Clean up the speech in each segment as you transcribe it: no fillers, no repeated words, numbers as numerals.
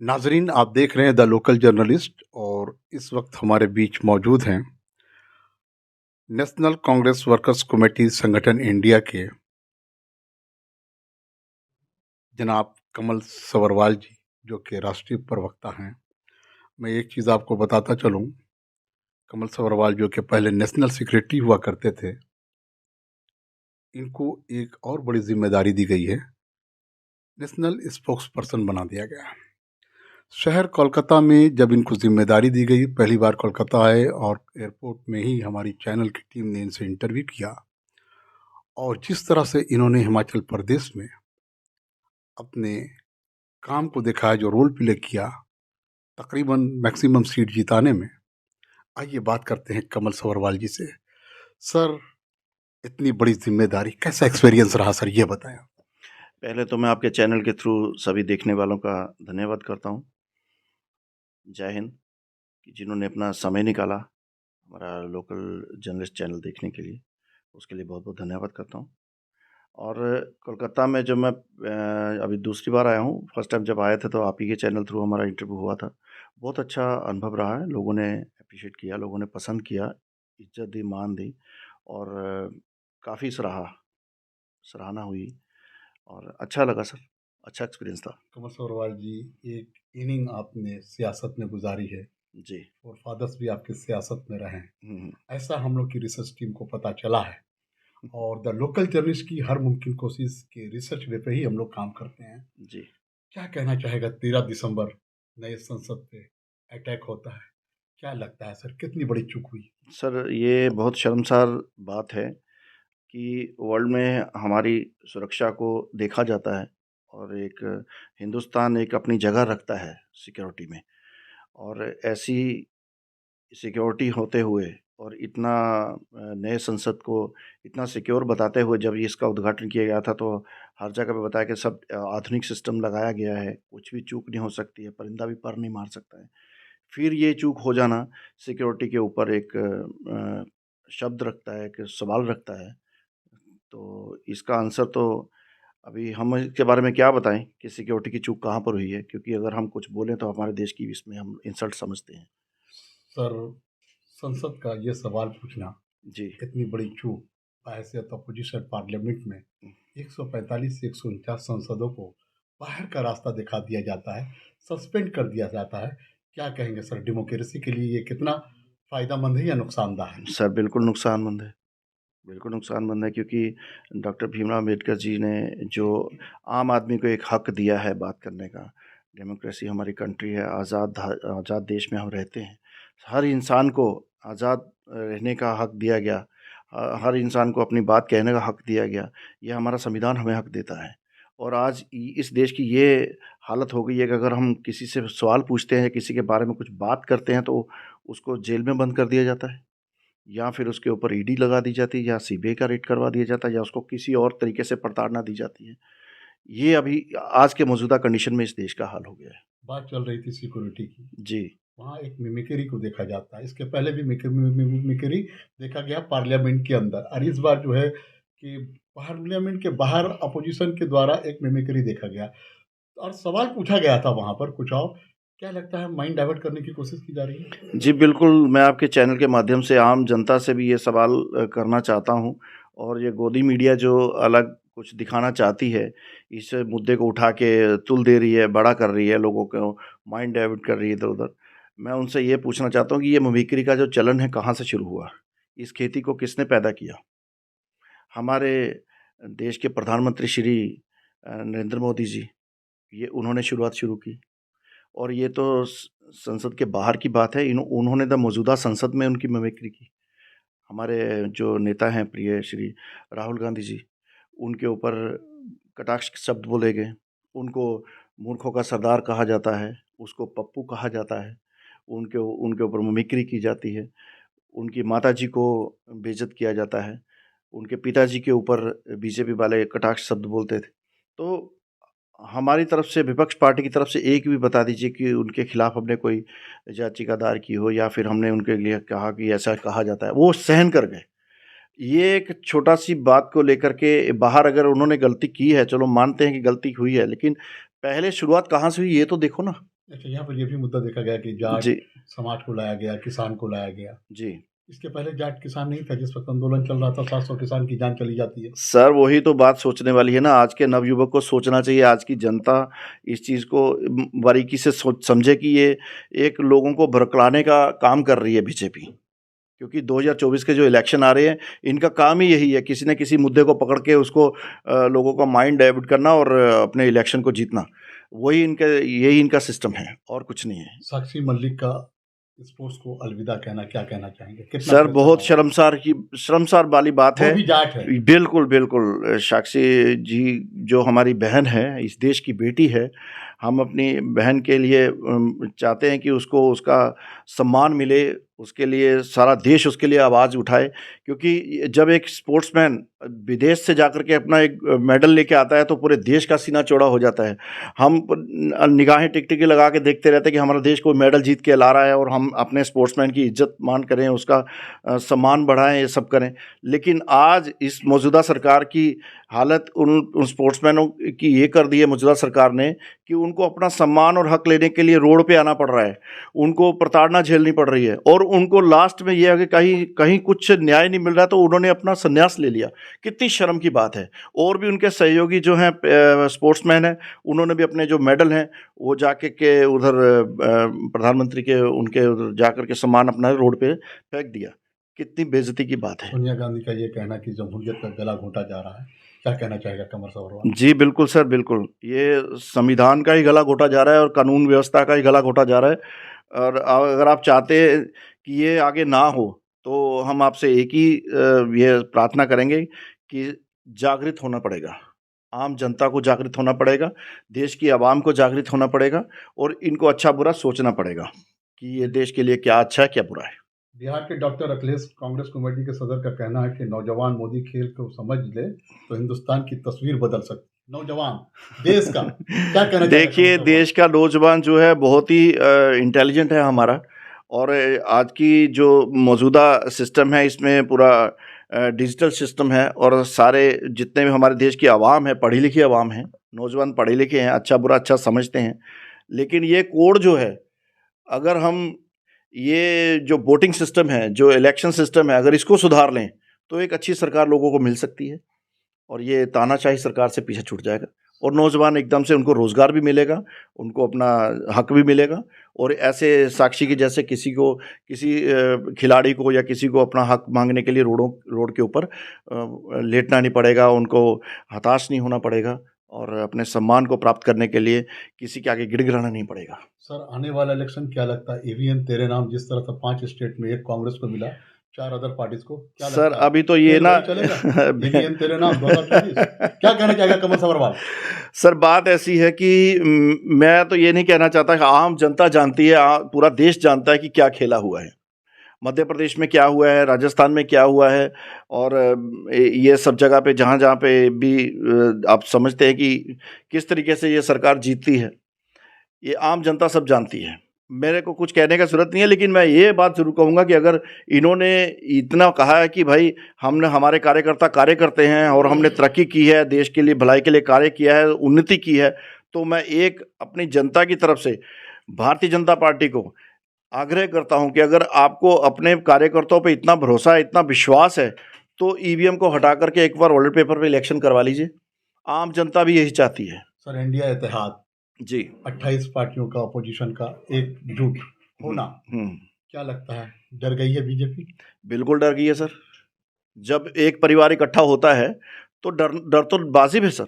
नाजरीन, आप देख रहे हैं द लोकल जर्नलिस्ट और इस वक्त हमारे बीच मौजूद हैं नेशनल कांग्रेस वर्कर्स कमेटी संगठन इंडिया के जनाब कमल सवरवाल जी, जो कि राष्ट्रीय प्रवक्ता हैं। मैं एक चीज़ आपको बताता चलूं, कमल सवरवाल जो कि पहले नेशनल सेक्रेटरी हुआ करते थे, इनको एक और बड़ी जिम्मेदारी दी गई है, नेशनल स्पोक्स पर्सन बना दिया गया। शहर कोलकाता में जब इनको जिम्मेदारी दी गई, पहली बार कोलकाता आए और एयरपोर्ट में ही हमारी चैनल की टीम ने इनसे इंटरव्यू किया और जिस तरह से इन्होंने हिमाचल प्रदेश में अपने काम को दिखाया, जो रोल प्ले किया, तकरीबन मैक्सिमम सीट जिताने में। आइए बात करते हैं कमल सवरवाल जी से। सर, इतनी बड़ी जिम्मेदारी कैसा एक्सपीरियंस रहा सर, ये बताएं। पहले तो मैं आपके चैनल के थ्रू सभी देखने वालों का धन्यवाद करता हूँ। जय हिंद। कि जिन्होंने अपना समय निकाला हमारा लोकल जर्नलिस्ट चैनल देखने के लिए, उसके लिए बहुत बहुत धन्यवाद करता हूँ। और कोलकाता में जब मैं अभी दूसरी बार आया हूँ, फर्स्ट टाइम जब आए थे तो आप ही के चैनल थ्रू हमारा इंटरव्यू हुआ था। बहुत अच्छा अनुभव रहा है, लोगों ने अप्रिशिएट किया, लोगों ने पसंद किया, इज्जत दी, मान दी और काफ़ी सराहना हुई और अच्छा लगा सर, अच्छा एक्सपीरियंस था। कमल सवरवाल जी, एक इनिंग आपने सियासत में गुजारी है जी। और फादर्स भी आपके सियासत में रहे हैं, हुँ, ऐसा हम लोग की रिसर्च टीम को पता चला है। और द लोकल जर्नलिस्ट की हर मुमकिन कोशिश के रिसर्च वे पे ही हम लोग काम करते हैं। जी। क्या कहना चाहेगा, 13 दिसंबर नए संसद पे अटैक होता है, क्या लगता है सर, कितनी बड़ी चूक हुई? सर, ये बहुत शर्मसार बात है कि वर्ल्ड में हमारी सुरक्षा को देखा जाता है और एक हिंदुस्तान एक अपनी जगह रखता है सिक्योरिटी में, और ऐसी सिक्योरिटी होते हुए और इतना नए संसद को इतना सिक्योर बताते हुए जब ये इसका उद्घाटन किया गया था, तो हर जगह पे बताया कि सब आधुनिक सिस्टम लगाया गया है, कुछ भी चूक नहीं हो सकती है, परिंदा भी पर नहीं मार सकता है। फिर ये चूक हो जाना सिक्योरिटी के ऊपर एक शब्द रखता है, एक सवाल रखता है। तो इसका आंसर तो अभी हम इसके बारे में क्या बताएँ कि सिक्योरिटी की चूक कहाँ पर हुई है, क्योंकि अगर हम कुछ बोलें तो हमारे देश की इसमें हम इंसल्ट समझते हैं। सर, संसद का ये सवाल पूछना जी। इतनी बड़ी चूक, बहैसियत अपोजिशन पार्लियामेंट में 145 से 149 सांसदों को बाहर का रास्ता दिखा दिया जाता है, सस्पेंड कर दिया जाता है। क्या कहेंगे सर, डेमोक्रेसी के लिए ये कितना फायदेमंद है या नुकसानदायक है? सर, बिल्कुल नुकसानमंद है, बिल्कुल नुकसानमंद है, क्योंकि डॉक्टर भीमराव अम्बेडकर जी ने जो आम आदमी को एक हक दिया है बात करने का, डेमोक्रेसी हमारी कंट्री है, आज़ाद देश में हम रहते हैं। हर इंसान को आज़ाद रहने का हक दिया गया, हर इंसान को अपनी बात कहने का हक दिया गया, ये हमारा संविधान हमें हक देता है। और आज इस देश की ये हालत हो गई है कि अगर हम किसी से सवाल पूछते हैं, किसी के बारे में कुछ बात करते हैं, तो उसको जेल में बंद कर दिया जाता है, या फिर उसके ऊपर ईडी लगा दी जाती है, या सीबीआई का रेड करवा दिया जाता है, या उसको किसी और तरीके से प्रताड़ना दी जाती है। ये अभी आज के मौजूदा कंडीशन में इस देश का हाल हो गया है। बात चल रही थी सिक्योरिटी की, जी। वहाँ एक मिमिक्री को देखा जाता है। इसके पहले भी मिमिक्री देखा गया पार्लियामेंट के अंदर, और इस बार जो है कि पार्लियामेंट के बाहर अपोजिशन के द्वारा एक मिमिक्री देखा गया और सवाल पूछा गया था वहाँ पर कुछ और। क्या लगता है, माइंड डाइवर्ट करने की कोशिश की जा रही है? जी, बिल्कुल, मैं आपके चैनल के माध्यम से आम जनता से भी ये सवाल करना चाहता हूँ, और ये गोदी मीडिया जो अलग कुछ दिखाना चाहती है, इस मुद्दे को उठा के तुल दे रही है, बड़ा कर रही है, लोगों को माइंड डाइवर्ट कर रही है इधर-उधर। मैं उनसे ये पूछना चाहता हूँ कि ये मिमिक्री का जो चलन है, कहाँ से शुरू हुआ? इस खेती को किसने पैदा किया? हमारे देश के प्रधानमंत्री श्री नरेंद्र मोदी जी, ये उन्होंने शुरुआत शुरू की, और ये तो संसद के बाहर की बात है, उन्होंने तो मौजूदा संसद में उनकी मिमिक्री की। हमारे जो नेता हैं प्रिय श्री राहुल गांधी जी, उनके ऊपर कटाक्ष के शब्द बोले गए, उनको मूर्खों का सरदार कहा जाता है, उसको पप्पू कहा जाता है, उनके उनके ऊपर मिमिक्री की जाती है, उनकी माताजी को बेइज्जत किया जाता है, उनके पिताजी के ऊपर बीजेपी वाले कटाक्ष शब्द बोलते थे। तो हमारी तरफ से, विपक्ष पार्टी की तरफ से एक भी बता दीजिए कि उनके खिलाफ हमने कोई याचिका दायर की हो, या फिर हमने उनके लिए कहा कि ऐसा कहा जाता है, वो सहन कर गए। ये एक छोटा-सी बात को लेकर के बाहर अगर उन्होंने गलती की है, चलो मानते हैं कि गलती हुई है, लेकिन पहले शुरुआत कहाँ से हुई ये तो देखो ना। अच्छा, यहाँ पर ये भी मुद्दा देखा गया कि जाट जी, समाज को लाया गया, किसान को लाया गया। जी। इसके पहले जाट किसान नहीं था, जिस वक़्त आंदोलन चल रहा था 700 किसान की जान चली जाती है। सर वही तो बात सोचने वाली है ना, आज के नवयुवक को सोचना चाहिए, आज की जनता इस चीज़ को बारीकी से सोच समझे कि ये एक लोगों को भड़काने का काम कर रही है बीजेपी। क्योंकि 2024 के जो इलेक्शन आ रहे हैं, इनका काम ही यही है, किसी न किसी मुद्दे को पकड़ के उसको लोगों का माइंड डाइवर्ट करना और अपने इलेक्शन को जीतना। यही इनका सिस्टम है और कुछ नहीं है। साक्षी मलिक का स्पोर्ट्स को अलविदा कहना, क्या कहना चाहेंगे? कितना सर प्रेशर बहुत रहा? शर्मसार वाली बात वो है। भी जाट है। बिल्कुल, बिल्कुल। साक्षी जी जो हमारी बहन है, इस देश की बेटी है, हम अपनी बहन के लिए चाहते हैं कि उसको उसका सम्मान मिले, उसके लिए सारा देश उसके लिए आवाज़ उठाए, क्योंकि जब एक स्पोर्ट्समैन विदेश से जाकर के अपना एक मेडल लेके आता है, तो पूरे देश का सीना चौड़ा हो जाता है। हम निगाहें टिकटिकी लगा के देखते रहते हैं कि हमारा देश कोई मेडल जीत के ला रहा है और हम अपने स्पोर्ट्समैन की इज्जत मान करें, उसका सम्मान बढ़ाएँ, ये सब करें। लेकिन आज इस मौजूदा सरकार की हालत उन स्पोर्ट्समैनों की ये कर दी है मौजूदा सरकार ने कि उनको अपना सम्मान और हक लेने के लिए रोड पे आना पड़ रहा है। उनको प्रताड़ना झेलनी पड़ रही है और उनको लास्ट में ये है कि कहीं कहीं कुछ न्याय नहीं मिल रहा, तो उन्होंने अपना संन्यास ले लिया। कितनी शर्म की बात है। और भी उनके सहयोगी जो हैं स्पोर्ट्समैन हैं, उन्होंने भी अपने जो मेडल हैं वो जाके के उधर प्रधानमंत्री के उनके उधर जाकर के सम्मान अपना रोड पे फेंक दिया। कितनी बेइज्जती की बात है। सोनिया गांधी का ये कहना कि जमहूरियत का गला घोंटा जा रहा है, क्या कहना चाहेगा कमर सभरवाल? जी, बिल्कुल सर, बिल्कुल। ये संविधान का ही गला घोंटा जा रहा है और कानून व्यवस्था का ही गला घोंटा जा रहा है। और अगर आप चाहते हैं कि ये आगे ना हो, तो हम आपसे एक ही ये प्रार्थना करेंगे कि जागृत होना पड़ेगा। आम जनता को जागृत होना पड़ेगा, देश की आवाम को जागृत होना पड़ेगा और इनको अच्छा-बुरा सोचना पड़ेगा कि ये देश के लिए क्या अच्छा है, क्या बुरा है। बिहार के डॉक्टर अखिलेश कांग्रेस कमेटी के सदर का कहना है कि नौजवान मोदी खेल को समझ ले तो हिंदुस्तान की तस्वीर बदल सकती है। नौजवान देश का क्या कहना चाहेगा देखिए, कमर सभरवाल? देश का नौजवान जो है बहुत ही इंटेलिजेंट है हमारा और आज की जो मौजूदा सिस्टम है इसमें पूरा डिजिटल सिस्टम है और सारे जितने भी हमारे देश की आवाम है, पढ़ी लिखी आवाम है, नौजवान पढ़े लिखे हैं, अच्छा बुरा अच्छा समझते हैं। लेकिन ये कोड जो है, अगर हम ये जो वोटिंग सिस्टम है, जो इलेक्शन सिस्टम है, अगर इसको सुधार लें, तो एक अच्छी सरकार लोगों को मिल सकती है और ये तानाशाही सरकार से पीछे छूट जाएगा और नौजवान एकदम से उनको रोज़गार भी मिलेगा, उनको अपना हक भी मिलेगा और ऐसे साक्षी के जैसे किसी खिलाड़ी को या किसी को अपना हक माँगने के लिए रोड के ऊपर लेटना नहीं पड़ेगा, उनको हताश नहीं होना पड़ेगा और अपने सम्मान को प्राप्त करने के लिए किसी के आगे गिड़गिड़ाना नहीं पड़ेगा। सर, आने वाला इलेक्शन क्या लगता है? ईवीएम तेरे नाम जिस तरह से 5 स्टेट में 1 कांग्रेस को मिला, 4 अदर पार्टीज को, क्या सर लगता है अभी तो ये खेल ना वही चलेगा? ईवीएम तेरे नाम 2024 क्या कहना चाहेगा कमर सभरवाल? सर बात ऐसी है कि मैं तो ये नहीं कहना चाहता कि आम जनता जानती है, पूरा देश जानता है कि क्या खेला हुआ है। मध्य प्रदेश में क्या हुआ है, राजस्थान में क्या हुआ है और ये सब जगह पे जहाँ-जहाँ पे भी आप समझते हैं कि किस तरीके से ये सरकार जीतती है, ये आम जनता सब जानती है। मेरे को कुछ कहने का ज़रूरत नहीं है, लेकिन मैं ये बात ज़रूर कहूँगा कि अगर इन्होंने इतना कहा है कि भाई हमने हमारे कार्यकर्ता कार्य करते हैं और हमने तरक्की की है, देश के लिए भलाई के लिए कार्य किया है, उन्नति की है, तो मैं एक अपनी जनता की तरफ से भारतीय जनता पार्टी को आग्रह करता हूं कि अगर आपको अपने कार्यकर्ताओं पे इतना भरोसा है, इतना विश्वास है, तो ईवीएम को हटा करके एक बार बैलेट पेपर पे इलेक्शन करवा लीजिए। आम जनता भी यही चाहती है। सर, इंडिया इतिहाद जी। 28 पार्टियों का अपोजिशन का एकजुट होना, क्या लगता है डर गई है बीजेपी? बिल्कुल डर गई है सर। जब एक परिवार इकट्ठा होता है तो डर डर तो वाजिब है सर,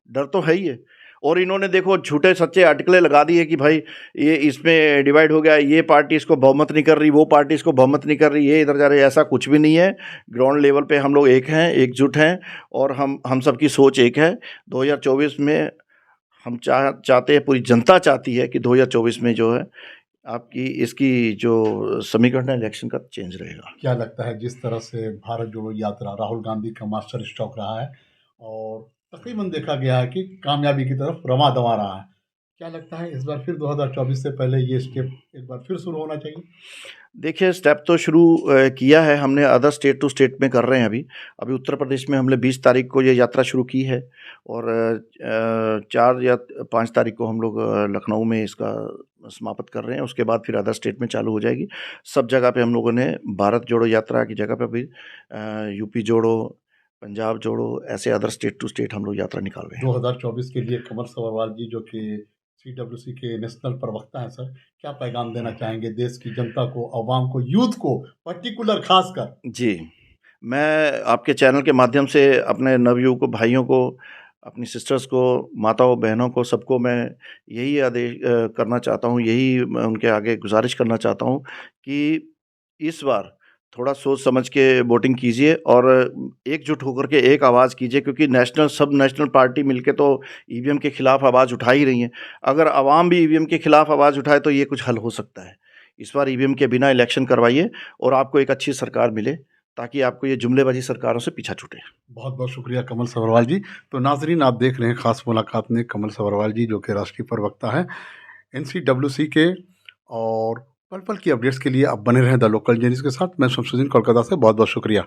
डर तो है ही है। और इन्होंने देखो झूठे सच्चे अटकलें लगा दी है कि भाई ये इसमें डिवाइड हो गया, ये पार्टी इसको बहुमत नहीं कर रही, वो पार्टी इसको बहुमत नहीं कर रही, ये इधर जा रही है। ऐसा कुछ भी नहीं है। ग्राउंड लेवल पे हम लोग एक हैं, एकजुट हैं और हम सबकी सोच एक है। 2024 में हम चाहते हैं, पूरी जनता चाहती है कि 2024 में जो है आपकी इसकी जो समीकरण है इलेक्शन का चेंज रहेगा। क्या लगता है जिस तरह से भारत जोड़ो यात्रा राहुल गांधी का मास्टर स्ट्रोक रहा है और तकरीबन देखा गया है कि कामयाबी की तरफ रमा दवा रहा है, क्या लगता है इस बार फिर 2024 से पहले ये स्टेप एक बार फिर शुरू होना चाहिए? देखिए, स्टेप तो शुरू किया है हमने, अदर स्टेट टू स्टेट में कर रहे हैं अभी। अभी उत्तर प्रदेश में हमने 20 तारीख को ये यात्रा शुरू की है और 4 या 5 तारीख को हम लोग लखनऊ में इसका समाप्त कर रहे हैं। उसके बाद फिर अदर स्टेट में चालू हो जाएगी। सब जगह पे हम लोगों ने भारत जोड़ो यात्रा की जगह पे भी यूपी जोड़ो, पंजाब जोड़ो, ऐसे अदर स्टेट टू स्टेट हम लोग यात्रा निकाल रहे हैं। 2024 के लिए कमल सभरवाल जी, जो कि सीडब्ल्यूसी के नेशनल प्रवक्ता हैं सर, क्या पैगाम देना चाहेंगे देश की जनता को, अवाम को, यूथ को पर्टिकुलर खासकर? जी, मैं आपके चैनल के माध्यम से अपने नवयुवक भाइयों को, अपनी सिस्टर्स को, माताओं, बहनों को, सबको मैं यही आदेश करना चाहता हूँ, यही मैं उनके आगे गुज़ारिश करना चाहता हूँ कि इस बार थोड़ा सोच समझ के वोटिंग कीजिए और एकजुट होकर के एक आवाज़ कीजिए, क्योंकि सब नेशनल पार्टी मिलके तो ईवीएम के खिलाफ आवाज़ उठा ही रही हैं। अगर अवाम भी ईवीएम के खिलाफ आवाज़ उठाए तो ये कुछ हल हो सकता है। इस बार ईवीएम के बिना इलेक्शन करवाइए और आपको एक अच्छी सरकार मिले, ताकि आपको ये जुमलेबाज़ी सरकारों से पीछा छूटे। बहुत-बहुत शुक्रिया कमल सभरवाल जी। तो नाज़रीन, आप देख रहे हैं ख़ास मुलाकात में कमल सभरवाल जी, जो कि राष्ट्रीय प्रवक्ता हैं एनसीडब्ल्यूसी के। और पल-पल की अपडेट्स के लिए आप बने रहें द लोकल न्यूज़ के साथ। मैं शमसुद्दीन, कोलकाता से। बहुत-बहुत शुक्रिया।